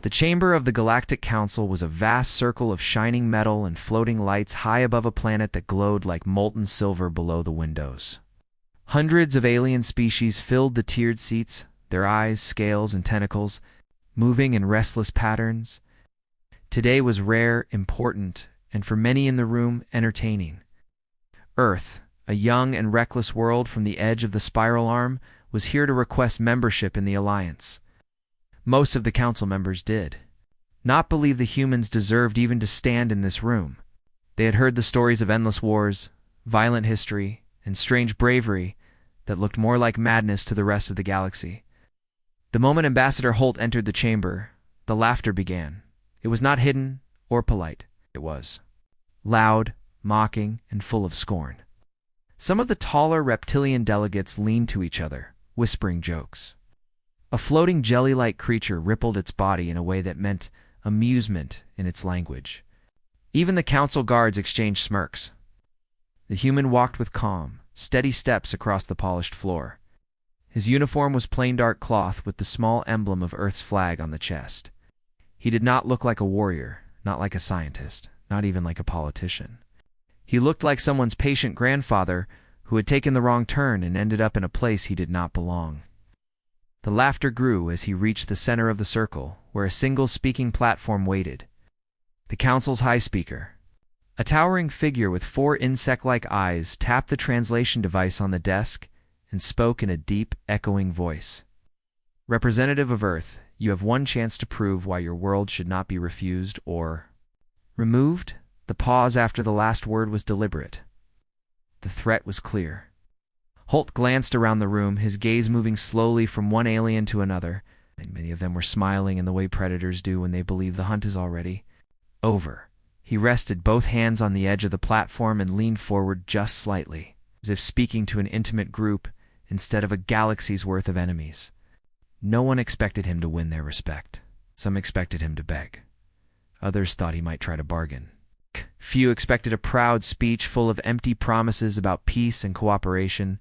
The chamber of the Galactic Council was a vast circle of shining metal and floating lights high above a planet that glowed like molten silver below the windows. Hundreds of alien species filled the tiered seats, their eyes, scales, and tentacles moving in restless patterns. Today was rare, important, and for many in the room, entertaining. Earth, a young and reckless world from the edge of the spiral arm, was here to request membership in the Alliance. Most of the council members did not believe the humans deserved even to stand in this room. They had heard the stories of endless wars, violent history, and strange bravery that looked more like madness to the rest of the galaxy. The moment Ambassador Holt entered the chamber, the laughter began. It was not hidden or polite. It was loud, mocking, and full of scorn. Some of the taller reptilian delegates leaned to each other, whispering jokes. A floating jelly-like creature rippled its body in a way that meant amusement in its language. Even the council guards exchanged smirks. The human walked with calm, steady steps across the polished floor. His uniform was plain dark cloth with the small emblem of Earth's flag on the chest. He did not look like a warrior, not like a scientist, not even like a politician. He looked like someone's patient grandfather who had taken the wrong turn and ended up in a place he did not belong. The laughter grew as he reached the center of the circle, where a single speaking platform waited. The council's high speaker, a towering figure with 4 insect-like eyes, tapped the translation device on the desk and spoke in a deep, echoing voice. Representative of Earth, you have one chance to prove why your world should not be refused or removed. The pause after the last word was deliberate. The threat was clear. Holt glanced around the room, his gaze moving slowly from one alien to another, and many of them were smiling in the way predators do when they believe the hunt is already over. He rested both hands on the edge of the platform and leaned forward just slightly, as if speaking to an intimate group instead of a galaxy's worth of enemies. No one expected him to win their respect. Some expected him to beg. Others thought he might try to bargain. Few expected a proud speech full of empty promises about peace and cooperation.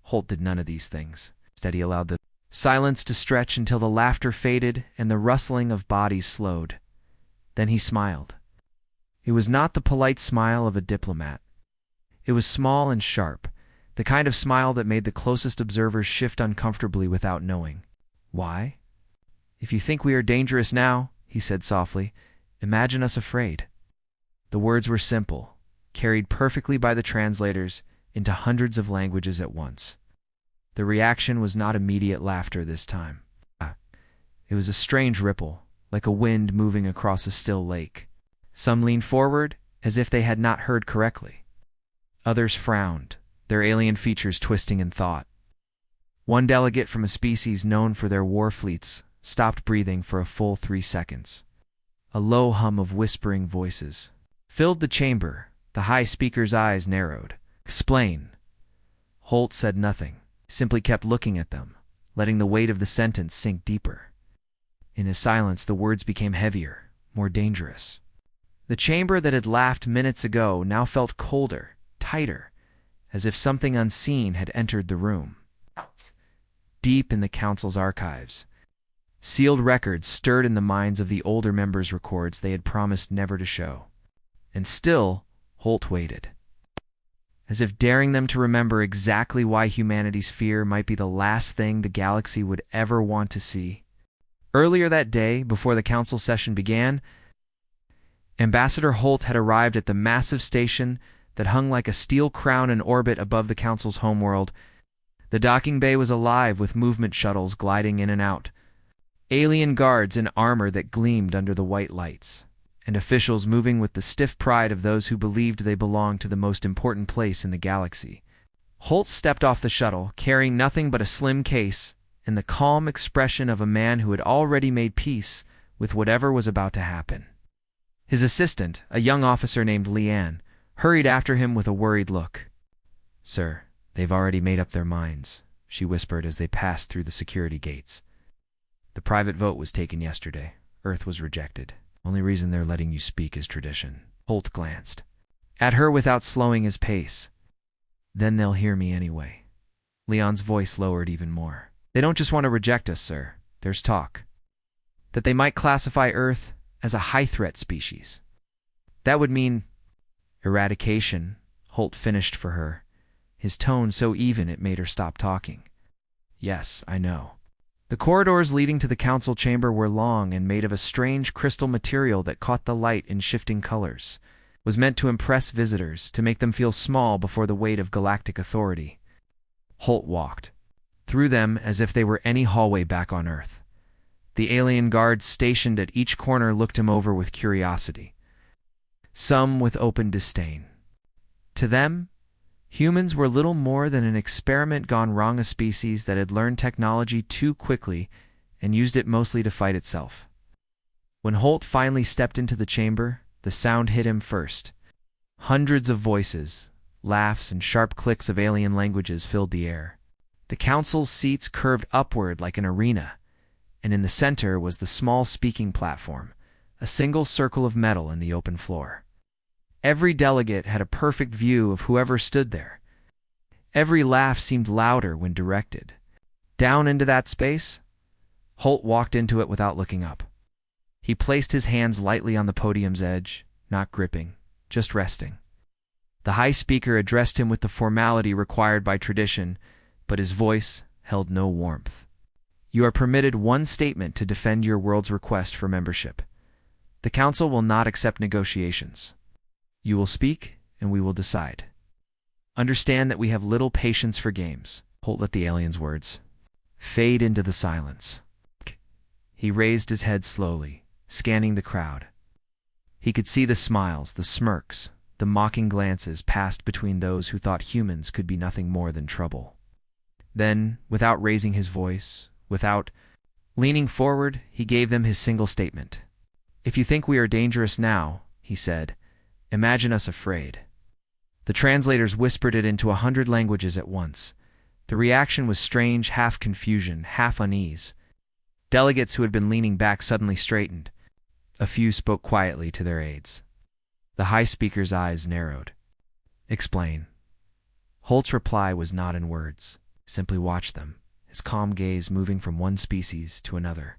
Holt did none of these things. Instead, he allowed the silence to stretch until the laughter faded and the rustling of bodies slowed. Then he smiled. It was not the polite smile of a diplomat. It was small and sharp, the kind of smile that made the closest observers shift uncomfortably without knowing why. If you think we are dangerous now, he said softly, imagine us afraid. The words were simple, carried perfectly by the translators into hundreds of languages at once. The reaction was not immediate laughter this time. It was a strange ripple, like a wind moving across a still lake. Some leaned forward, as if they had not heard correctly. Others frowned, their alien features twisting in thought. One delegate from a species known for their war fleets stopped breathing for a full 3 seconds. A low hum of whispering voices filled the chamber. The high speaker's eyes narrowed. Explain. Holt said nothing, simply kept looking at them, letting the weight of the sentence sink deeper. In his silence, the words became heavier, more dangerous. The chamber that had laughed minutes ago now felt colder, tighter, as if something unseen had entered the room. Deep in the council's archives, sealed records stirred in the minds of the older members records they had promised never to show. And still, Holt waited, as if daring them to remember exactly why humanity's fear might be the last thing the galaxy would ever want to see. Earlier that day, before the council session began, Ambassador Holt had arrived at the massive station that hung like a steel crown in orbit above the council's homeworld. The docking bay was alive with movement shuttles gliding in and out, alien guards in armor that gleamed under the white lights, and officials moving with the stiff pride of those who believed they belonged to the most important place in the galaxy. Holt stepped off the shuttle, carrying nothing but a slim case and the calm expression of a man who had already made peace with whatever was about to happen. His assistant, a young officer named Leanne, hurried after him with a worried look. "Sir, they've already made up their minds," she whispered as they passed through the security gates. "The private vote was taken yesterday. Earth was rejected. Only reason they're letting you speak is tradition." Holt glanced at her without slowing his pace. "Then they'll hear me anyway." Leon's voice lowered even more. "They don't just want to reject us, sir. There's talk. that they might classify Earth as a high-threat species. That would mean eradication, Holt finished for her, his tone so even it made her stop talking. Yes, I know. The corridors leading to the council chamber were long and made of a strange crystal material that caught the light in shifting colors, was meant to impress visitors, to make them feel small before the weight of galactic authority. Holt walked through them as if they were any hallway back on Earth. The alien guards stationed at each corner looked him over with curiosity, some with open disdain. To them, humans were little more than an experiment gone wrong, a species that had learned technology too quickly and used it mostly to fight itself. When Holt finally stepped into the chamber, the sound hit him first. Hundreds of voices, laughs, and sharp clicks of alien languages filled the air. The council's seats curved upward like an arena, and in the center was the small speaking platform, a single circle of metal in the open floor. Every delegate had a perfect view of whoever stood there. Every laugh seemed louder when directed. Down into that space, Holt walked into it without looking up. He placed his hands lightly on the podium's edge, not gripping, just resting. The high speaker addressed him with the formality required by tradition, but his voice held no warmth. You are permitted one statement to defend your world's request for membership. The council will not accept negotiations. You will speak, and we will decide. Understand that we have little patience for games. Holt let the alien's words fade into the silence. He raised his head slowly, scanning the crowd. He could see the smiles, the smirks, the mocking glances passed between those who thought humans could be nothing more than trouble. Then, without raising his voice, without leaning forward, he gave them his single statement. If you think we are dangerous now, he said, imagine us afraid. The translators whispered it into 100 languages at once. The reaction was strange, half confusion, half unease. Delegates who had been leaning back suddenly straightened. A few spoke quietly to their aides. The high speaker's eyes narrowed. Explain. Holt's reply was not in words. Simply watch them, his calm gaze moving from one species to another.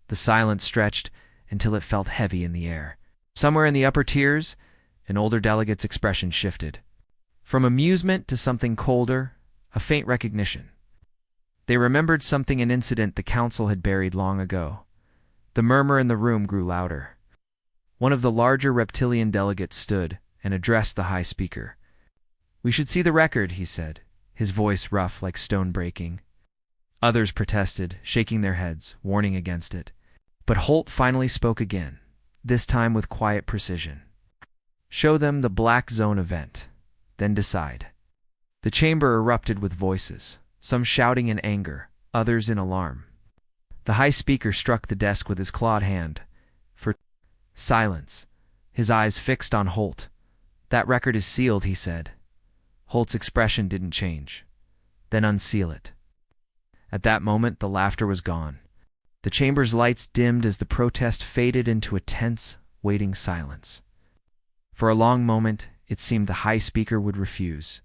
The silence stretched until it felt heavy in the air. Somewhere in the upper tiers, an older delegate's expression shifted. From amusement to something colder, a faint recognition. They remembered something, an incident the council had buried long ago. The murmur in the room grew louder. One of the larger reptilian delegates stood and addressed the high speaker. We should see the record, he said, his voice rough like stone breaking. Others protested, shaking their heads, warning against it. But Holt finally spoke again, this time with quiet precision. Show them the Black Zone event, then decide. The chamber erupted with voices, some shouting in anger, others in alarm. The high speaker struck the desk with his clawed hand. For silence, his eyes fixed on Holt. That record is sealed, he said. Holt's expression didn't change. Then unseal it. At that moment, the laughter was gone. The chamber's lights dimmed as the protest faded into a tense, waiting silence. For a long moment, it seemed the high speaker would refuse.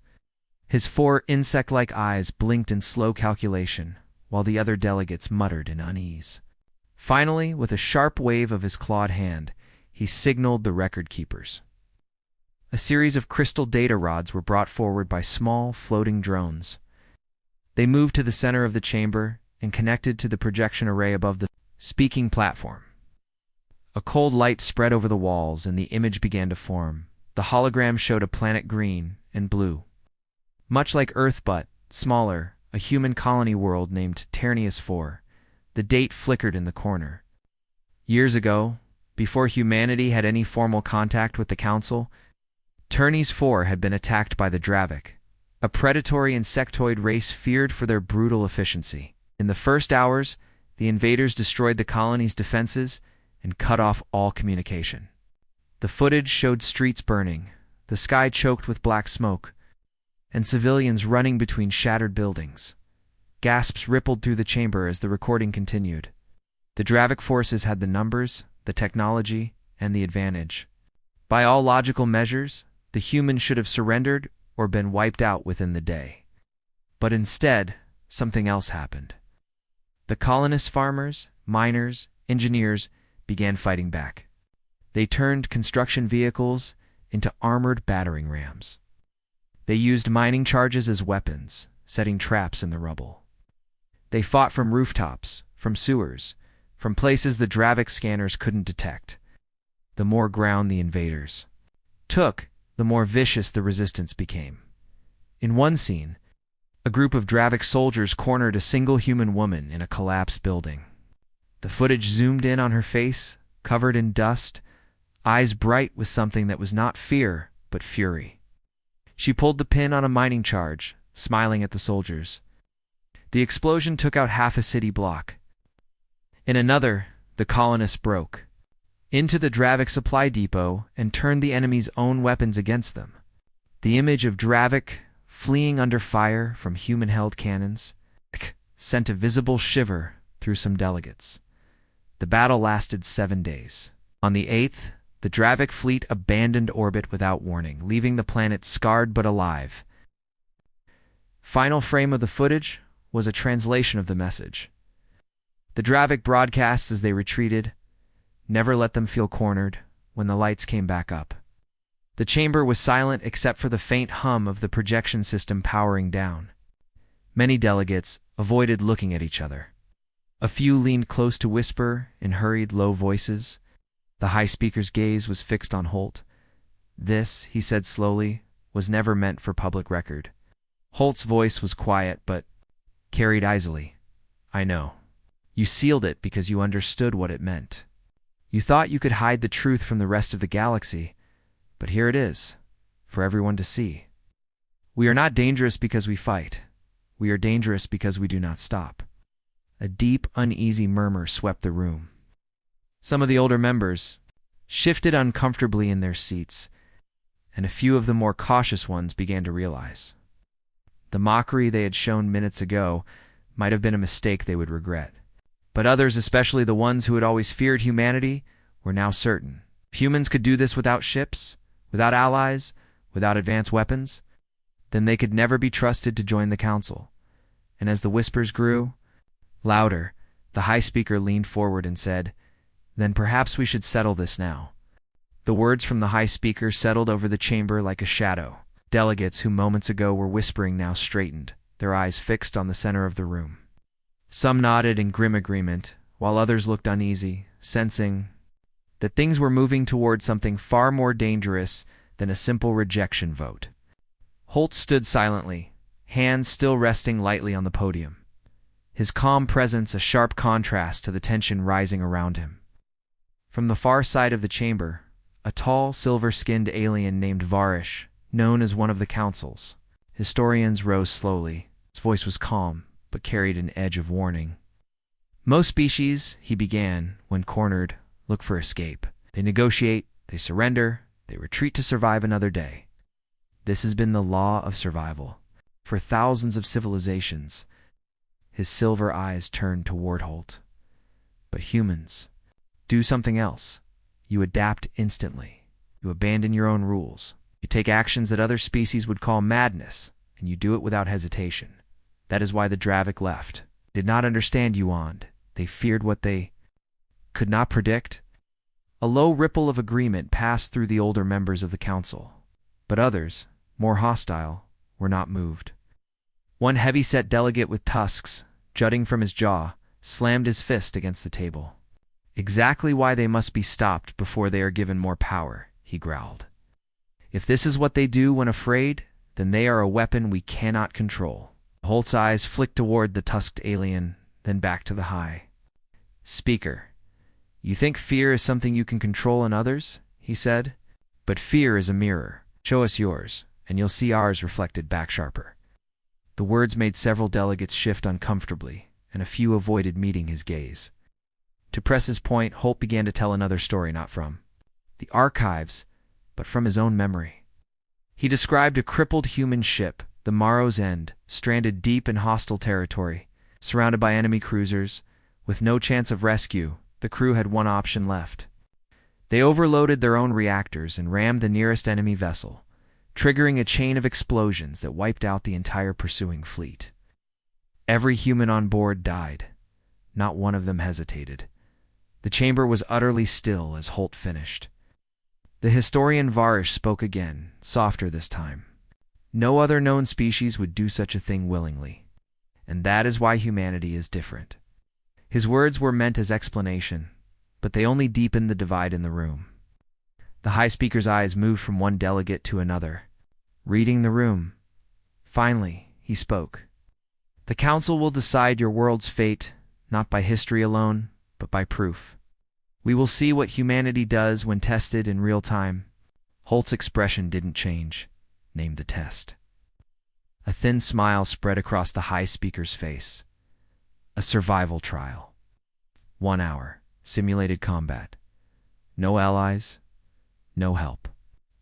His 4 insect-like eyes blinked in slow calculation, while the other delegates muttered in unease. Finally, with a sharp wave of his clawed hand, he signaled the record keepers. A series of crystal data rods were brought forward by small, floating drones. They moved to the center of the chamber and connected to the projection array above the speaking platform. A cold light spread over the walls, and the image began to form. The hologram showed a planet green and blue. Much like Earth but smaller, a human colony world named Ternius 4. The date flickered in the corner. Years ago, before humanity had any formal contact with the Council, Ternius 4 had been attacked by the Dravik, a predatory insectoid race feared for their brutal efficiency. In the first hours, the invaders destroyed the colony's defenses and cut off all communication. The footage showed streets burning, the sky choked with black smoke, and civilians running between shattered buildings. Gasps rippled through the chamber as the recording continued. The Dravik forces had the numbers, the technology, and the advantage. By all logical measures, the humans should have surrendered or been wiped out within the day. But instead, something else happened. The colonist farmers, miners, engineers began fighting back. They turned construction vehicles into armored battering rams. They used mining charges as weapons, setting traps in the rubble. They fought from rooftops, from sewers, from places the Dravik scanners couldn't detect. The more ground the invaders took, the more vicious the resistance became. In one scene, a group of Dravik soldiers cornered a single human woman in a collapsed building. The footage zoomed in on her face, covered in dust, eyes bright with something that was not fear, but fury. She pulled the pin on a mining charge, smiling at the soldiers. The explosion took out half a city block. In another, the colonists broke into the Dravik supply depot and turned the enemy's own weapons against them. The image of Dravik fleeing under fire from human-held cannons sent a visible shiver through some delegates. The battle lasted 7 days. On the 8th, the Dravik fleet abandoned orbit without warning, leaving the planet scarred but alive. Final frame of the footage was a translation of the message. The Dravik broadcasts as they retreated, "Never let them feel cornered," when the lights came back up. The chamber was silent except for the faint hum of the projection system powering down. Many delegates avoided looking at each other. A few leaned close to whisper in hurried, low voices. The High Speaker's gaze was fixed on Holt. "This," he said slowly, "was never meant for public record." Holt's voice was quiet but carried easily. "I know. You sealed it because you understood what it meant. You thought you could hide the truth from the rest of the galaxy, but here it is, for everyone to see. We are not dangerous because we fight. We are dangerous because we do not stop." A deep, uneasy murmur swept the room. Some of the older members shifted uncomfortably in their seats, and a few of the more cautious ones began to realize. The mockery they had shown minutes ago might have been a mistake they would regret. But others, especially the ones who had always feared humanity, were now certain. If humans could do this without ships, without allies, without advanced weapons, then they could never be trusted to join the council. And as the whispers grew louder, the High Speaker leaned forward and said, "Then perhaps we should settle this now." The words from the High Speaker settled over the chamber like a shadow. Delegates who moments ago were whispering now straightened, their eyes fixed on the center of the room. Some nodded in grim agreement, while others looked uneasy, sensing that things were moving toward something far more dangerous than a simple rejection vote. Holt stood silently, hands still resting lightly on the podium. His calm presence a sharp contrast to the tension rising around him. From the far side of the chamber, a tall, silver-skinned alien named Varish, known as one of the council's historians, rose slowly. His voice was calm, but carried an edge of warning. "Most species," he began, when cornered, "look for escape. They negotiate, they surrender, they retreat to survive another day. This has been the law of survival for thousands of civilizations." His silver eyes turned toward Holt. "But humans do something else. You adapt instantly. You abandon your own rules. You take actions that other species would call madness, and you do it without hesitation. That is why the Dravik left. They did not understand Yuan. They feared what they could not predict." A low ripple of agreement passed through the older members of the council, but others, more hostile, were not moved. One heavy-set delegate with tusks jutting from his jaw slammed his fist against the table. "Exactly why they must be stopped before they are given more power," he growled. "If this is what they do when afraid, then they are a weapon we cannot control." Holt's eyes flicked toward the tusked alien, then back to the High Speaker. "You think fear is something you can control in others?" he said. "But fear is a mirror. Show us yours, and you'll see ours reflected back sharper." The words made several delegates shift uncomfortably, and a few avoided meeting his gaze. To press his point, Holt began to tell another story not from the archives, but from his own memory. He described a crippled human ship, the Morrow's End, stranded deep in hostile territory, surrounded by enemy cruisers. With no chance of rescue, the crew had one option left. They overloaded their own reactors and rammed the nearest enemy vessel, triggering a chain of explosions that wiped out the entire pursuing fleet. Every human on board died. Not one of them hesitated. The chamber was utterly still as Holt finished. The historian Varish spoke again, softer this time. No other known species would do such a thing willingly, and that is why humanity is different. His words were meant as explanation, but they only deepened the divide in the room. The High Speaker's eyes moved from one delegate to another, reading the room. Finally, he spoke. The Council will decide your world's fate, not by history alone, but by proof. We will see what humanity does when tested in real time. Holt's expression didn't change. Name the test. A thin smile spread across the High Speaker's face. A survival trial. 1 hour. Simulated combat. No allies. No help.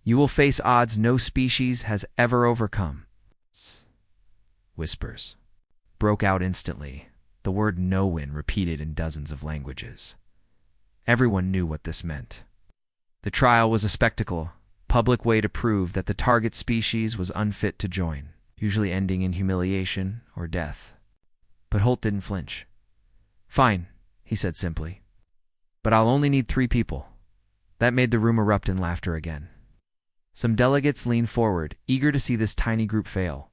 You will face odds no species has ever overcome. Whispers broke out instantly, the word no-win repeated in dozens of languages. Everyone knew what this meant. The trial was a spectacle, public way to prove that the target species was unfit to join, usually ending in humiliation or death. But Holt didn't flinch. Fine, he said simply. But I'll only need 3 people. That made the room erupt in laughter again. Some delegates leaned forward, eager to see this tiny group fail.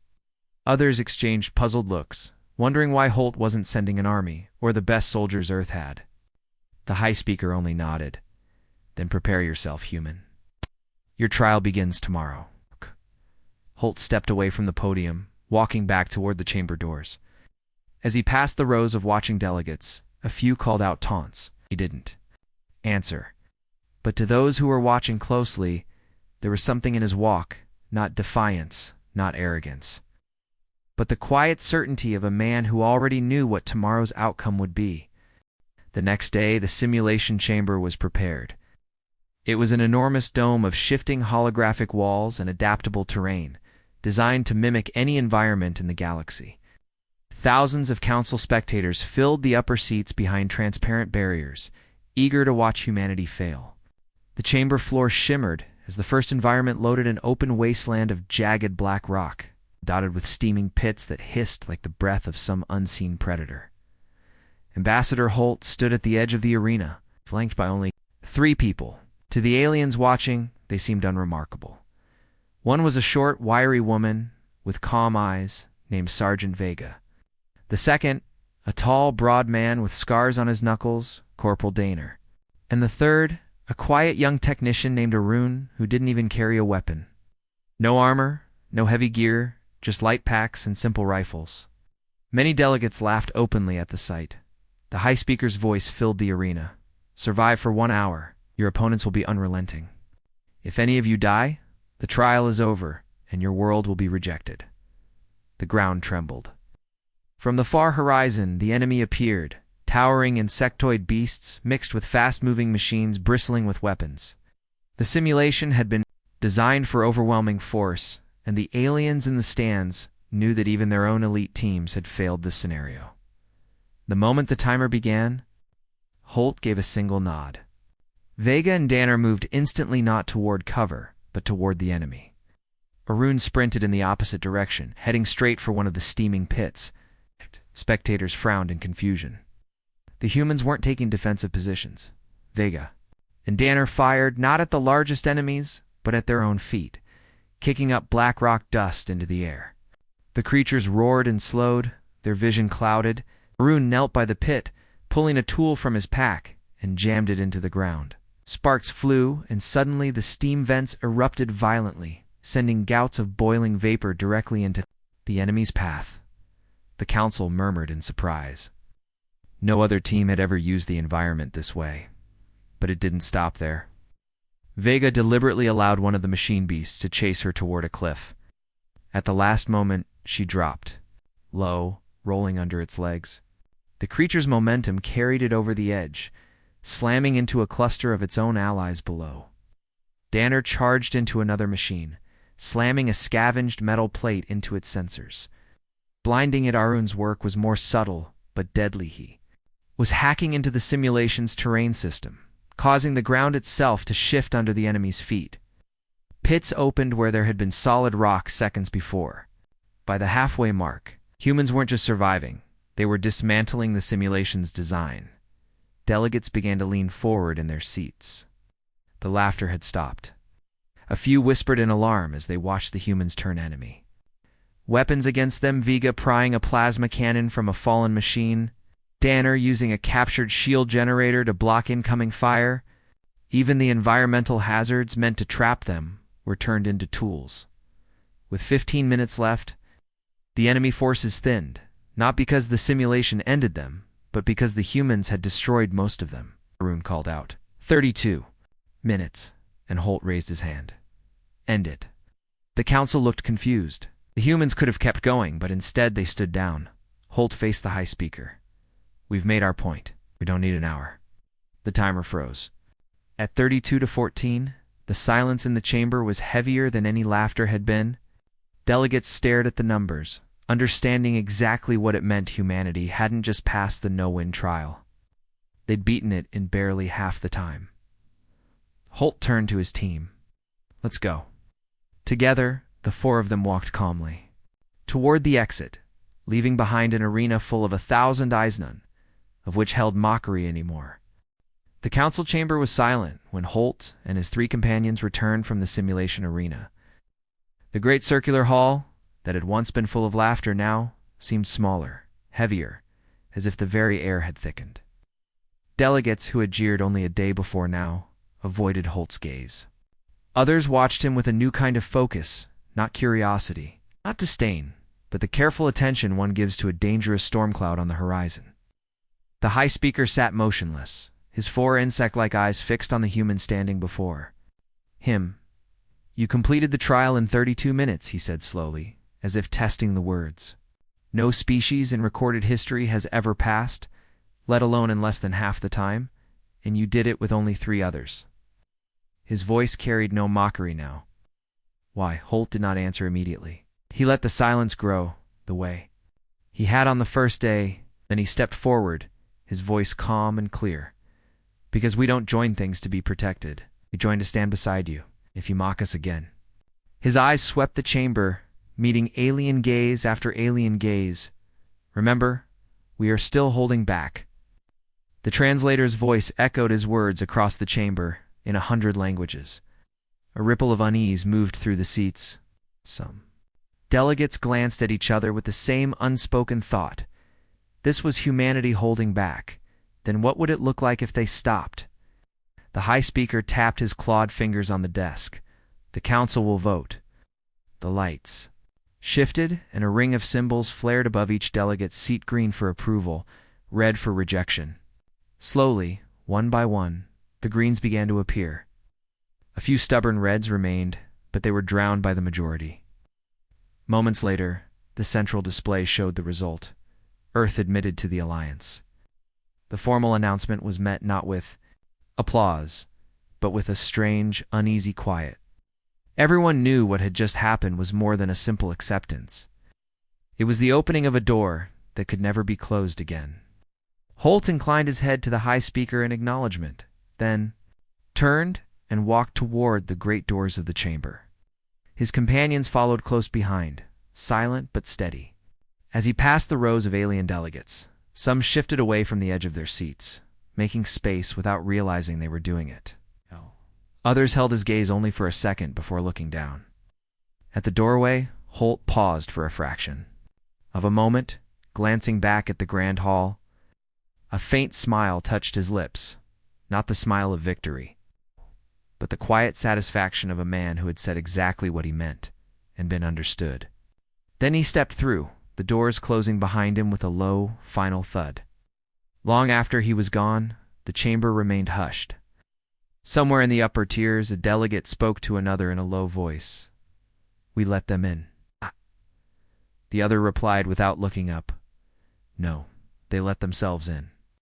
Others exchanged puzzled looks, wondering why Holt wasn't sending an army, or the best soldiers Earth had. The High Speaker only nodded. Then prepare yourself, human. Your trial begins tomorrow. Holt stepped away from the podium, walking back toward the chamber doors. As he passed the rows of watching delegates, a few called out taunts. He didn't answer. But to those who were watching closely, there was something in his walk, not defiance, not arrogance, but the quiet certainty of a man who already knew what tomorrow's outcome would be. The next day, the simulation chamber was prepared. It was an enormous dome of shifting holographic walls and adaptable terrain, designed to mimic any environment in the galaxy. Thousands of council spectators filled the upper seats behind transparent barriers, eager to watch humanity fail. The chamber floor shimmered as the first environment loaded an open wasteland of jagged black rock, dotted with steaming pits that hissed like the breath of some unseen predator. Ambassador Holt stood at the edge of the arena, flanked by only 3 people. To the aliens watching, they seemed unremarkable. One was a short, wiry woman with calm eyes named Sergeant Vega. The second, a tall, broad man with scars on his knuckles, Corporal Daner. And the third, a quiet young technician named Arun who didn't even carry a weapon. No armor, no heavy gear, just light packs and simple rifles. Many delegates laughed openly at the sight. The High Speaker's voice filled the arena. Survive for 1 hour. Your opponents will be unrelenting. If any of you die, the trial is over, and your world will be rejected. The ground trembled. From the far horizon, the enemy appeared, towering insectoid beasts mixed with fast-moving machines bristling with weapons. The simulation had been designed for overwhelming force, and the aliens in the stands knew that even their own elite teams had failed this scenario. The moment the timer began, Holt gave a single nod. Vega and Danner moved instantly not toward cover, but toward the enemy. Arun sprinted in the opposite direction, heading straight for one of the steaming pits. Spectators frowned in confusion. The humans weren't taking defensive positions. Vega and Danner fired not at the largest enemies, but at their own feet, kicking up black rock dust into the air. The creatures roared and slowed, their vision clouded. Arun knelt by the pit, pulling a tool from his pack, and jammed it into the ground. Sparks flew, and suddenly the steam vents erupted violently, sending gouts of boiling vapor directly into the enemy's path. The council murmured in surprise. No other team had ever used the environment this way. But it didn't stop there. Vega deliberately allowed one of the machine beasts to chase her toward a cliff. At the last moment, she dropped, low, rolling under its legs. The creature's momentum carried it over the edge, slamming into a cluster of its own allies below. Danner charged into another machine, slamming a scavenged metal plate into its sensors. Blinding it, Arun's work was more subtle, but deadly. He was hacking into the simulation's terrain system, causing the ground itself to shift under the enemy's feet. Pits opened where there had been solid rock seconds before. By the halfway mark, humans weren't just surviving, they were dismantling the simulation's design. Delegates began to lean forward in their seats. The laughter had stopped. A few whispered in alarm as they watched the humans turn enemy. Weapons against them, Vega prying a plasma cannon from a fallen machine, Danner using a captured shield generator to block incoming fire. Even the environmental hazards meant to trap them were turned into tools. With 15 minutes left, the enemy forces thinned, not because the simulation ended them, but because the humans had destroyed most of them. Arun called out, 32 minutes, and Holt raised his hand. End it. The council looked confused. The humans could have kept going, but instead they stood down. Holt faced the high speaker. We've made our point. We don't need an hour. The timer froze. At 32-14, the silence in the chamber was heavier than any laughter had been. Delegates stared at the numbers, understanding exactly what it meant humanity hadn't just passed the no-win trial. They'd beaten it in barely half the time. Holt turned to his team. Let's go. Together, the four of them walked calmly toward the exit, leaving behind an arena full of 1,000 eyes, none of which held mockery anymore. The council chamber was silent when Holt and his three companions returned from the simulation arena. The great circular hall, that had once been full of laughter, now seemed smaller, heavier, as if the very air had thickened. Delegates who had jeered only a day before now avoided Holt's gaze. Others watched him with a new kind of focus, not curiosity, not disdain, but the careful attention one gives to a dangerous storm cloud on the horizon. The high speaker sat motionless, his four insect-like eyes fixed on the human standing before him. You completed the trial in 32 minutes, he said slowly, as if testing the words. No species in recorded history has ever passed, let alone in less than half the time, and you did it with only 3 others. His voice carried no mockery now. Why? Holt did not answer immediately. He let the silence grow, the way he had on the first day. Then he stepped forward, his voice calm and clear. Because we don't join things to be protected. We join to stand beside you, if you mock us again. His eyes swept the chamber, meeting alien gaze after alien gaze. Remember, we are still holding back. The translator's voice echoed his words across the chamber in 100 languages. A ripple of unease moved through the seats. Some delegates glanced at each other with the same unspoken thought. This was humanity holding back. Then what would it look like if they stopped? The high speaker tapped his clawed fingers on the desk. The council will vote. The lights shifted, and a ring of symbols flared above each delegate's seat, green for approval, red for rejection. Slowly, one by one, the greens began to appear. A few stubborn reds remained, but they were drowned by the majority. Moments later, the central display showed the result. Earth admitted to the alliance. The formal announcement was met not with applause, but with a strange, uneasy quiet. Everyone knew what had just happened was more than a simple acceptance. It was the opening of a door that could never be closed again. Holt inclined his head to the high speaker in acknowledgement, then turned and walked toward the great doors of the chamber. His companions followed close behind, silent but steady. As he passed the rows of alien delegates, some shifted away from the edge of their seats, making space without realizing they were doing it. Others held his gaze only for a second before looking down. At the doorway, Holt paused for a fraction of a moment, glancing back at the grand hall. A faint smile touched his lips, not the smile of victory, but the quiet satisfaction of a man who had said exactly what he meant and been understood. Then he stepped through, the doors closing behind him with a low, final thud. Long after he was gone, the chamber remained hushed. Somewhere in the upper tiers, a delegate spoke to another in a low voice. We let them in. The other replied without looking up. No, they let themselves in.